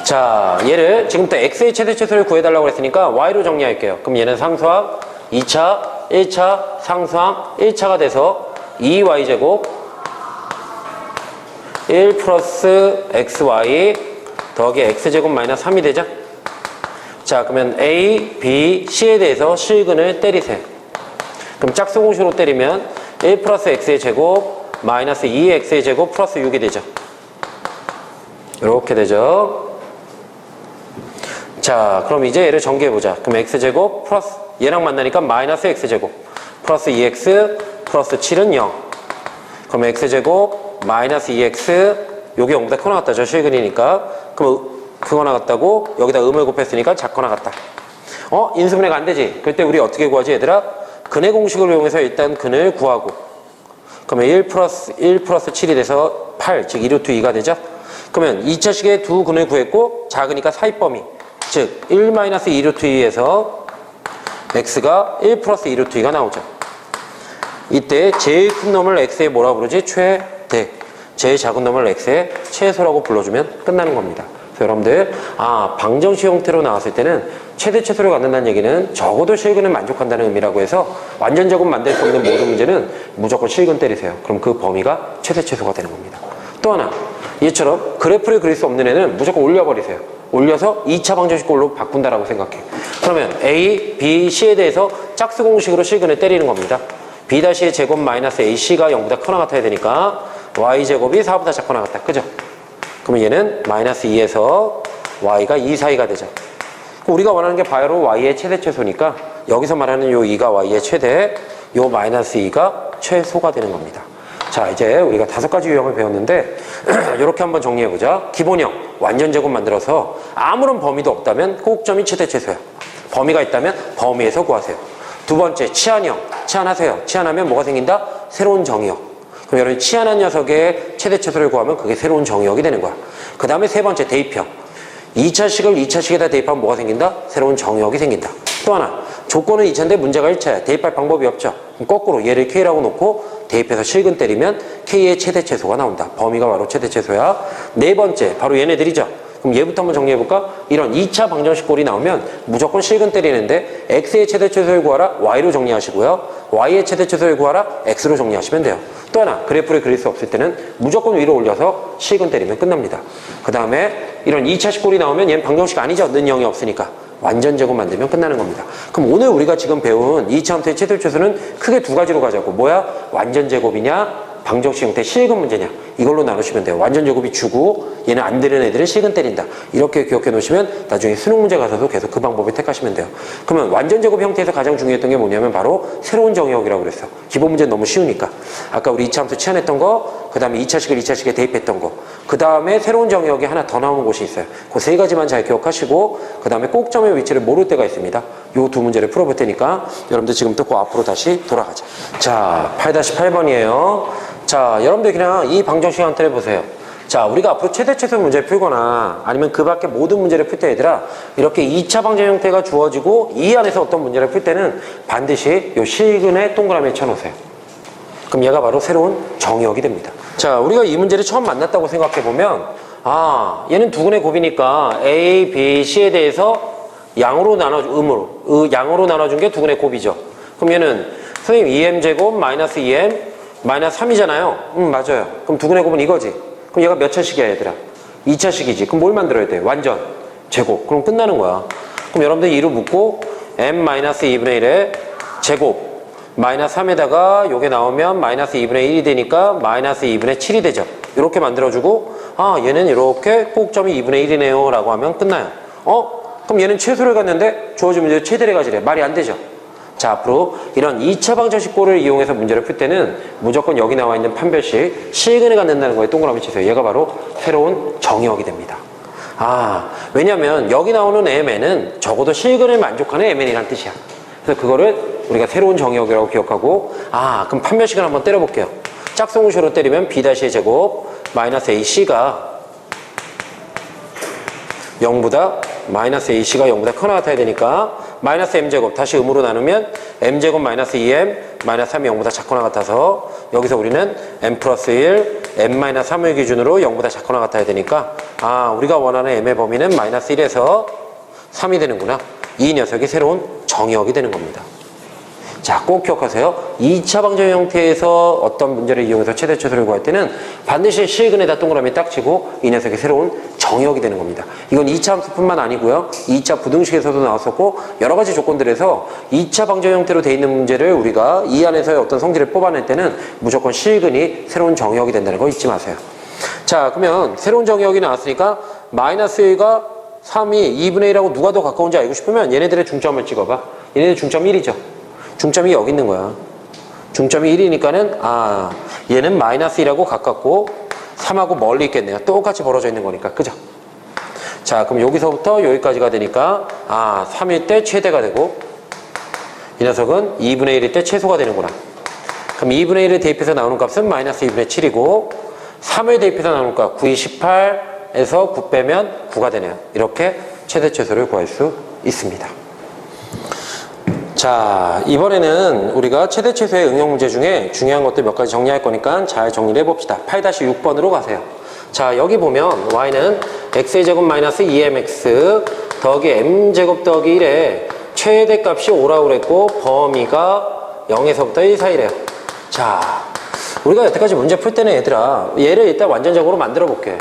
자, 얘를 지금부터 x의 최대 최소를 구해달라고 했으니까 y로 정리할게요. 그럼 얘는 상수항 2차, 1차, 상수항 1차가 돼서 2y제곱 1 플러스 xy 더하기 x제곱 마이너스 3이 되죠? 자, 그러면 a, b, c에 대해서 실근을 때리세요. 그럼 짝수공식으로 때리면 1 플러스 x의 제곱 마이너스 2x의 제곱 플러스 6이 되죠. 이렇게 되죠. 자, 그럼 이제 얘를 전개해보자. 그럼 x제곱 플러스 얘랑 만나니까 마이너스 x제곱 플러스 2x 플러스 7은 0. 그럼 x제곱 마이너스 2x 요게 0보다 커 나갔다죠. 실근이니까. 그럼 그거 나갔다고 여기다 음을 곱했으니까 작거 나갔다. 인수분해가 안 되지. 그럴 때 우리 어떻게 구하지 얘들아? 근의 공식을 이용해서 일단 근을 구하고 그러면 1 플러스 7이 돼서 8, 즉 2루트 2가 되죠. 그러면 2차식의 두 근을 구했고 작으니까 사이범위, 즉 1 마이너스 2루트 2에서 x가 1 플러스 2루트 2가 나오죠. 이때 제일 큰 놈을 x에 뭐라 부르지? 최대. 제일 작은 놈을 x의 최소라고 불러주면 끝나는 겁니다. 그래서 여러분들 방정식 형태로 나왔을 때는 최대 최소를 갖는다는 얘기는 적어도 실근을 만족한다는 의미라고 해서 완전 제곱 만들 수 있는 모든 문제는 무조건 실근 때리세요. 그럼 그 범위가 최대 최소가 되는 겁니다. 또 하나, 얘처럼 그래프를 그릴 수 없는 애는 무조건 올려버리세요. 올려서 2차 방정식 꼴로 바꾼다라고 생각해. 그러면 a, b, c에 대해서 짝수 공식으로 실근을 때리는 겁니다. b-의 제곱 마이너스 ac가 0보다 커나 같아야 되니까 y제곱이 4보다 작거나 같다. 그죠? 그러면 얘는 마이너스 2에서 y가 2 사이가 되죠. 우리가 원하는 게 바로 y의 최대 최소니까 여기서 말하는 요 2가 y의 최대, 요 마이너스 2가 최소가 되는 겁니다. 자, 이제 우리가 5가지 유형을 배웠는데 이렇게 한번 정리해보자. 기본형, 완전 제곱 만들어서 아무런 범위도 없다면 꼭점이 최대 최소야. 범위가 있다면 범위에서 구하세요. 두 번째, 치안형, 치안하세요. 치안하면 뭐가 생긴다? 새로운 정의역. 그럼 여러분 치안한 녀석의 최대 최소를 구하면 그게 새로운 정의역이 되는 거야. 그 다음에 세 번째, 대입형. 2차식을 2차식에다 대입하면 뭐가 생긴다? 새로운 정의역이 생긴다. 또 하나, 조건은 2차인데 문제가 1차야. 대입할 방법이 없죠. 그럼 거꾸로 얘를 K라고 놓고 대입해서 실근 때리면 K의 최대 최소가 나온다. 범위가 바로 최대 최소야. 네 번째, 바로 얘네들이죠. 그럼 얘부터 한번 정리해볼까? 이런 2차 방정식 꼴이 나오면 무조건 실근 때리는데 X의 최대 최소를 구하라 Y로 정리하시고요. Y의 최대 최소를 구하라 X로 정리하시면 돼요. 또 하나, 그래프를 그릴 수 없을 때는 무조건 위로 올려서 실근 때리면 끝납니다. 그 다음에 이런 2차식 꼴이 나오면 얘는 방정식 아니죠. 는 0이 없으니까. 완전 제곱 만들면 끝나는 겁니다. 그럼 오늘 우리가 지금 배운 2차 함수의 최대 최소는 크게 두 가지로 가자고. 뭐야? 완전 제곱이냐? 방정식 형태 실근 문제냐? 이걸로 나누시면 돼요. 완전 제곱이 주고 얘는 안 되는 애들은 실근 때린다. 이렇게 기억해 놓으시면 나중에 수능 문제 가서도 계속 그 방법을 택하시면 돼요. 그러면 완전 제곱 형태에서 가장 중요했던 게 뭐냐면 바로 새로운 정의역이라고 그랬어. 기본 문제는 너무 쉬우니까. 아까 우리 2차 함수 치환했던 거, 그 다음에 2차식을 2차식에 대입했던 거, 그 다음에 새로운 정의역이 하나 더 나오는 곳이 있어요. 그 세 가지만 잘 기억하시고 그 다음에 꼭점의 위치를 모를 때가 있습니다. 요 두 문제를 풀어볼 테니까 여러분들 지금부터 그 앞으로 다시 돌아가자. 자, 8-8번이에요. 자, 여러분들 그냥 이 방정식 한번 해보세요. 자, 우리가 앞으로 최대 최소 문제를 풀거나 아니면 그 밖에 모든 문제를 풀 때 얘들아 이렇게 2차 방정 형태가 주어지고 이 안에서 어떤 문제를 풀 때는 반드시 요 실근에 동그라미 쳐놓으세요. 그럼 얘가 바로 새로운 정의역이 됩니다. 자, 우리가 이 문제를 처음 만났다고 생각해보면 아, 얘는 두근의 곱이니까 A, B, C에 대해서 양으로 양으로 나눠준 게 두근의 곱이죠. 그럼 얘는 선생님 2m제곱 마이너스 2m 마이너스 3이잖아요. 맞아요. 그럼 두근의 곱은 이거지. 그럼 얘가 몇 차식이야 얘들아? 2차식이지. 그럼 뭘 만들어야 돼? 완전 제곱. 그럼 끝나는 거야. 그럼 여러분들 2로 묶고 m-2분의 1의 제곱 마이너스 3에다가 요게 나오면 마이너스 2분의 1이 되니까 마이너스 2분의 7이 되죠. 이렇게 만들어주고 아, 얘는 이렇게 꼭점이 2분의 1이네요 라고 하면 끝나요. 그럼 얘는 최소를 갖는데 주어진 문제 최대를 가지래. 말이 안 되죠. 자, 앞으로 이런 2차 방정식 꼴을 이용해서 문제를 풀 때는 무조건 여기 나와 있는 판별식 실근을 갖는다는 거에 동그라미 치세요. 얘가 바로 새로운 정의역이 됩니다. 아, 왜냐면 여기 나오는 mn은 적어도 실근을 만족하는 mn이란 뜻이야. 그래서 그거를 우리가 새로운 정의역이라고 기억하고 아, 그럼 판별식을 한번 때려볼게요. 짝퉁식으로 때리면 b'의 제곱 마이너스 ac가 0보다 마이너스 ac가 0보다 크거나 같아야 되니까 마이너스 m제곱 다시 음으로 나누면 m제곱 마이너스 2m 마이너스 3이 0보다 작거나 같아서 여기서 우리는 m 플러스 1 m 마이너스 3을 기준으로 0보다 작거나 같아야 되니까 아, 우리가 원하는 m의 범위는 마이너스 1에서 3이 되는구나. 이 녀석이 새로운 정의역이 되는 겁니다. 자, 꼭 기억하세요. 2차 방정 형태에서 어떤 문제를 이용해서 최대 최소를 구할 때는 반드시 실근에다 동그라미 딱 치고 이 녀석이 새로운 정의역이 되는 겁니다. 이건 2차 함수뿐만 아니고요. 2차 부등식에서도 나왔었고 여러 가지 조건들에서 2차 방정 형태로 돼 있는 문제를 우리가 이 안에서의 어떤 성질을 뽑아낼 때는 무조건 실근이 새로운 정의역이 된다는 거 잊지 마세요. 자, 그러면 새로운 정의역이 나왔으니까 마이너스 1과 3이 2분의 1하고 누가 더 가까운지 알고 싶으면 얘네들의 중점을 찍어봐. 얘네들 중점 1이죠. 중점이 여기 있는 거야. 중점이 1이니까는 아, 얘는 마이너스 1하고 가깝고 3하고 멀리 있겠네요. 똑같이 벌어져 있는 거니까. 그죠? 자, 그럼 여기서부터 여기까지가 되니까 아, 3일 때 최대가 되고 이 녀석은 2분의 1일 때 최소가 되는구나. 그럼 2분의 1을 대입해서 나오는 값은 마이너스 2분의 7이고 3을 대입해서 나오는 값 9이 18에서 9 빼면 9가 되네요. 이렇게 최대 최소를 구할 수 있습니다. 자, 이번에는 우리가 최대 최소의 응용 문제 중에 중요한 것들 몇 가지 정리할 거니까 잘 정리를 해봅시다. 8-6번으로 가세요. 자, 여기 보면 y는 x의 제곱 마이너스 2mx 더하기 m제곱 더하기 1에 최대값이 5라고 그랬고 범위가 0에서부터 1 사이래요. 자, 우리가 여태까지 문제 풀 때는 얘들아 얘를 일단 완전적으로 만들어 볼게.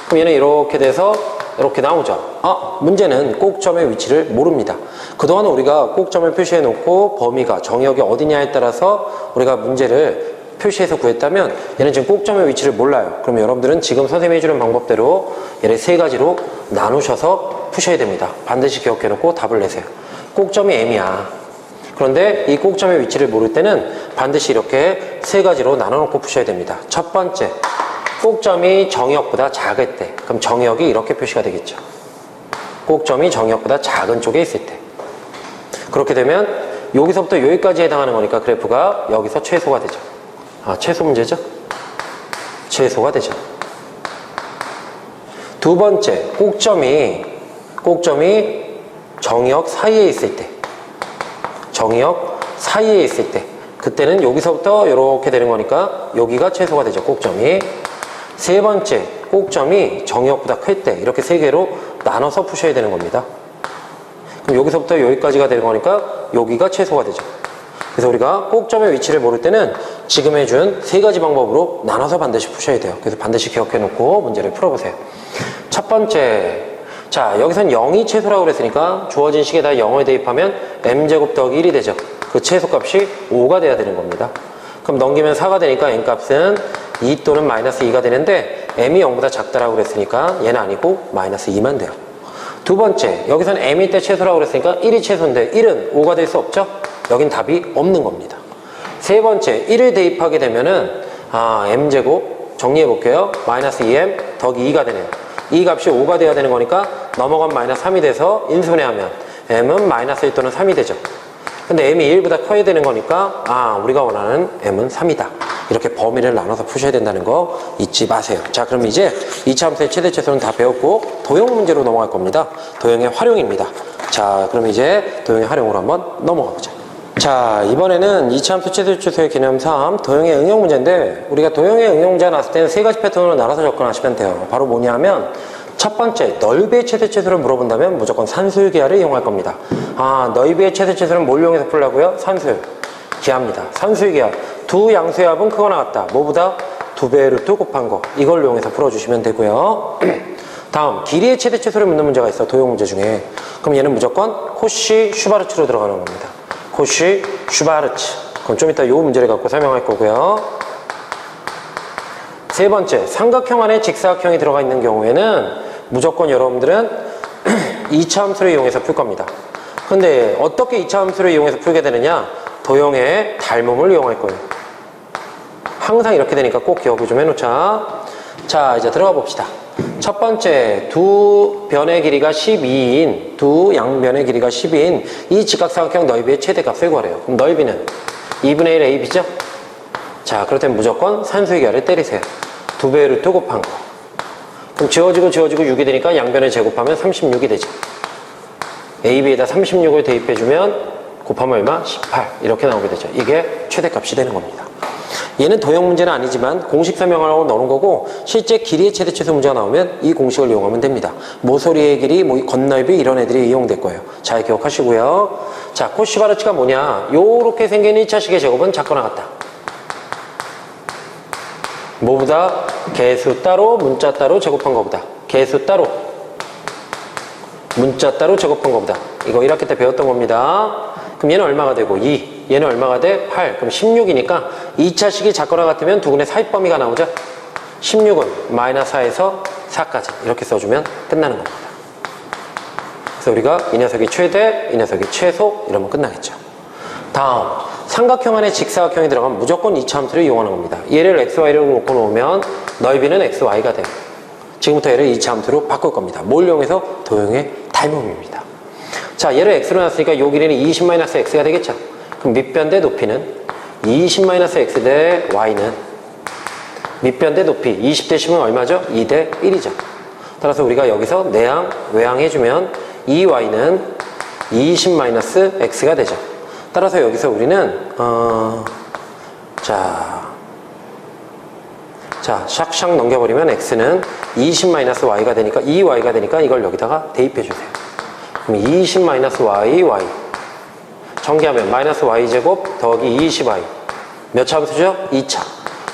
그럼 얘는 이렇게 돼서 이렇게 나오죠. 아, 문제는 꼭점의 위치를 모릅니다. 그동안 우리가 꼭점을 표시해 놓고 범위가 정의역이 어디냐에 따라서 우리가 문제를 표시해서 구했다면 얘는 지금 꼭점의 위치를 몰라요. 그러면 여러분들은 지금 선생님이 해주는 방법대로 얘를 세 가지로 나누셔서 푸셔야 됩니다. 반드시 기억해 놓고 답을 내세요. 꼭점이 m이야. 그런데 이 꼭점의 위치를 모를 때는 반드시 이렇게 세 가지로 나눠 놓고 푸셔야 됩니다. 첫 번째, 꼭점이 정의역보다 작을 때, 그럼 정의역이 이렇게 표시가 되겠죠. 꼭점이 정의역보다 작은 쪽에 있을 때. 그렇게 되면 여기서부터 여기까지 해당하는 거니까 그래프가 여기서 최소가 되죠. 최소 문제죠? 최소가 되죠. 두 번째, 꼭점이 정의역 사이에 있을 때, 정의역 사이에 있을 때, 그때는 여기서부터 이렇게 되는 거니까 여기가 최소가 되죠. 꼭점이. 세 번째, 꼭점이 정의역보다 클 때, 이렇게 세 개로 나눠서 푸셔야 되는 겁니다. 그럼 여기서부터 여기까지가 되는 거니까 여기가 최소가 되죠. 그래서 우리가 꼭점의 위치를 모를 때는 지금 해준 세 가지 방법으로 나눠서 반드시 푸셔야 돼요. 그래서 반드시 기억해 놓고 문제를 풀어보세요. 첫 번째, 자, 여기선 0이 최소라고 그랬으니까 주어진 식에다 0을 대입하면 m제곱 더하기 1이 되죠. 그 최소값이 5가 돼야 되는 겁니다. 그럼 넘기면 4가 되니까 n값은 2 또는 마이너스 2가 되는데 m이 0보다 작다라고 그랬으니까 얘는 아니고 마이너스 2만 돼요. 두 번째, 여기선 m일 때 최소라고 그랬으니까 1이 최소인데 1은 5가 될 수 없죠? 여긴 답이 없는 겁니다. 세 번째, 1을 대입하게 되면은 m제곱 정리해 볼게요. 마이너스 2m 더하기 2가 되네요. 이 값이 5가 돼야 되는 거니까 넘어가면 마이너스 3이 돼서 인수분해하면 m은 마이너스 1 또는 3이 되죠. 근데 m이 1보다 커야 되는 거니까 우리가 원하는 m은 3이다. 이렇게 범위를 나눠서 푸셔야 된다는 거 잊지 마세요. 자, 그럼 이제 2차 함수의 최대 최소는 다 배웠고 도형 문제로 넘어갈 겁니다. 도형의 활용입니다. 자, 그럼 이제 도형의 활용으로 한번 넘어가 보자. 자, 이번에는 2차 함수 최대 최소의 개념 3 도형의 응용 문제인데 우리가 도형의 응용 문제가 나왔을 때는 세 가지 패턴으로 나눠서 접근하시면 돼요. 바로 뭐냐 하면 첫 번째, 넓이의 최대 최소를 물어본다면 무조건 산술 기하를 이용할 겁니다. 넓이의 최대 최소는 뭘 이용해서 풀라고요? 산술 기하입니다. 산술 기하. 두 양수의 합은 크거나 같다. 뭐보다? 2배의 루트 곱한 거. 이걸 이용해서 풀어주시면 되고요. 다음, 길이의 최대 최소를 묻는 문제가 있어. 도형 문제 중에. 그럼 얘는 무조건 코시 슈바르츠로 들어가는 겁니다. 코시 슈바르츠. 그럼 좀 이따 이 문제를 갖고 설명할 거고요. 세 번째, 삼각형 안에 직사각형이 들어가 있는 경우에는 무조건 여러분들은 2차 함수를 이용해서 풀 겁니다. 근데 어떻게 2차 함수를 이용해서 풀게 되느냐? 도형의 닮음을 이용할 거예요. 항상 이렇게 되니까 꼭 기억을 좀 해놓자. 자, 이제 들어가 봅시다. 첫 번째, 두 변의 길이가 12인, 두 양변의 길이가 12인 이 직각삼각형 넓이의 최대값을 구하래요. 그럼 넓이는 2분의 1 AB죠? 자, 그렇다면 무조건 산수의 기하를 때리세요. 2배의 루트 곱한 거. 그럼 지워지고 6이 되니까 양변을 제곱하면 36이 되죠. AB에다 36을 대입해주면 곱하면 얼마? 18 이렇게 나오게 되죠. 이게 최대값이 되는 겁니다. 얘는 도형 문제는 아니지만 공식 설명하라고 넣은 거고 실제 길이의 최대 최소 문제가 나오면 이 공식을 이용하면 됩니다. 모서리의 길이, 건널비 이런 애들이 이용될 거예요. 잘 기억하시고요. 자, 코시바르츠가 뭐냐? 요렇게 생긴 1차식의 제곱은 작거나 같다. 뭐보다? 개수 따로 문자 따로 제곱한 거보다. 개수 따로 문자 따로 제곱한 거보다. 이거 1학기 때 배웠던 겁니다. 그럼 얘는 얼마가 되고 2, 얘는 얼마가 돼? 8. 그럼 16이니까 2차식이 작거나 같으면 두근의 사입 범위가 나오죠. 16은 마이너스 4에서 4까지 이렇게 써주면 끝나는 겁니다. 그래서 우리가 이 녀석이 최대, 이 녀석이 최소 이러면 끝나겠죠. 다음, 삼각형 안에 직사각형이 들어가면 무조건 2차 함수를 이용하는 겁니다. 얘를 xy로 놓고 놓으면 넓이는 xy가 돼요. 지금부터 얘를 2차 함수로 바꿀 겁니다. 뭘 이용해서? 도형의 닮음입니다. 자, 얘를 x로 놨으니까 요 길이는 20-x가 되겠죠. 그럼 밑변 대 높이는 20-x 대 y는 밑변 대 높이 20 대 10은 얼마죠? 2 대 1이죠. 따라서 우리가 여기서 내항, 외항 해주면 이 y는 20-x가 되죠. 따라서 여기서 우리는 자, 샥샥 넘겨버리면 x는 20-y가 되니까 2y가 되니까 이걸 여기다가 대입해주세요. 그럼 20-y, y 전개하면 마이너스 y제곱 더하기 20y 몇 차 함수죠? 2차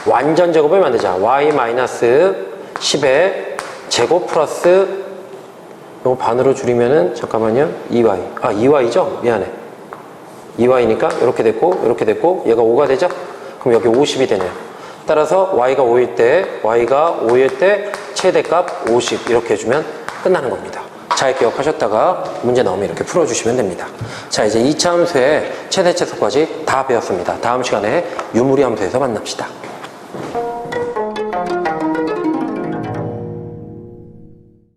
완전 제곱을 만들자. y 마이너스 10의 제곱 플러스 요거 반으로 줄이면은 잠깐만요 2y 2y죠? 미안해 2y니까 이렇게 됐고 이렇게 됐고 얘가 5가 되죠? 그럼 여기 50이 되네요. 따라서 y가 5일 때 최대값 50 이렇게 해주면 끝나는 겁니다. 잘 기억하셨다가 문제 나오면 이렇게 풀어주시면 됩니다. 자, 이제 2차 함수의 최대 최소까지 다 배웠습니다. 다음 시간에 유무리 함수에서 만납시다.